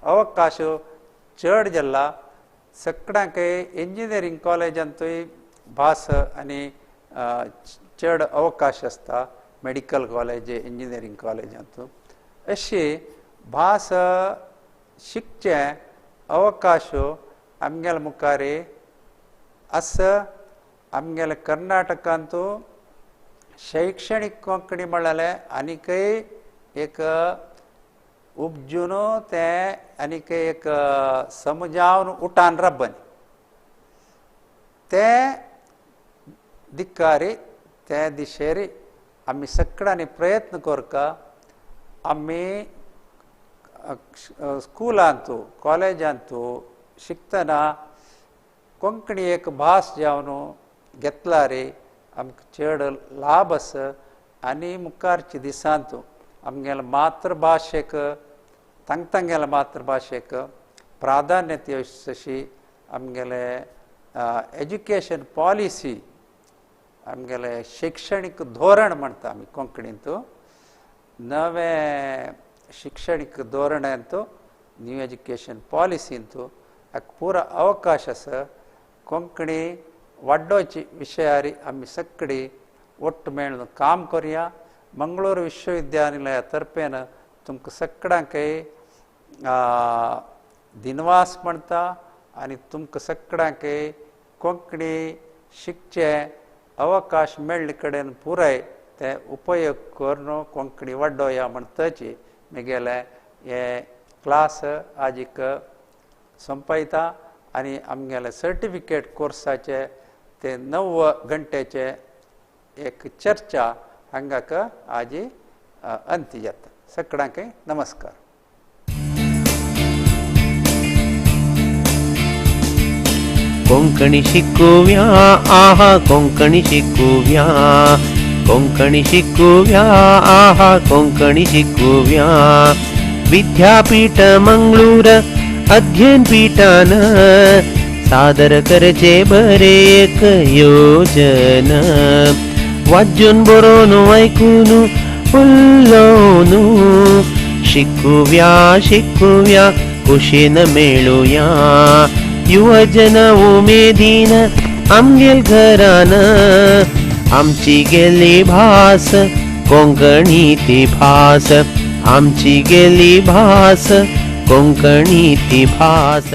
अवकाश चड जाला सगळ्यांक इंजिनियरींग कॉलेजांतूय भास आनी चड अवकाश आसता मेडिकल कॉलेज इंजिनियरींग कॉलेजांत अशी भास शिकचे अवकाश आमगेले मुखारी आसा आमगेले कर्नाटकांत शैक्षणीक कोंकणी म्हणलें आनीकय एक उपजून ते आनीक एक समजावन उठान रब्बनी ते दिक्कारी ते दिशेरी आमी सगळ्यांनी प्रयत्न करका आमी स्कुलांत कॉलेजांत शिकतना कोंकणी एक भास जावन घेतला रे आमकां चड लाभ आसा आनी मुखारच्या दिसांत आमगेल्या मातृभाशेक तांगेल्या मातृभाशेक प्राधान्य अशी आमगेले एज्युकेशन पॉलिसी आमगेले शैक्षणीक धोरण म्हणटा आमी कोंकणींत नवे शिक्षणीक धोरणांत न्यू एज्युकेशन पॉलिसींत पुरो अवकाश आसा कोंकणी वाडोवचे विशयारी आमी सगळीं ಒಟ್ಟು ಮೇಳನು काम करुया मंगळूर विश्वविद्यानिलया तर्फेन तुमकां सगळ्यांक दिनवास म्हणटा आनी तुमकां सगळ्यांक कोंकणी शिकचे अवकाश मेळ्ळे कडेन पुराय ते उपयोग करून कोंकणी वाडोवया म्हणटाची म्हगेले हे क्लास आजीक संपयता आणि आमगेले सर्टिफिकेट कोर्साचे ते 9 घंटेचे एक चर्चा हांगाक आजी अंत येता. सगळ्यांक नमस्कार. कोंकणी शिकूया, आहा कोंकणी शिकूया, कोंकणी शिकूया, आहा कोंकणी शिकूया. विद्यापीठ मंगळूर अध्ययन पीठान सादर करचे बरे एक योजन. वाजून बरोवन ऐकून उल्लोन शिकूया शिकूया कुशीन मेळुया. युवजन उमेदीन आमगेल घरान आमची गेली भास कोंकणी ती भास. आमची गेली भास कोंकणी ती भास.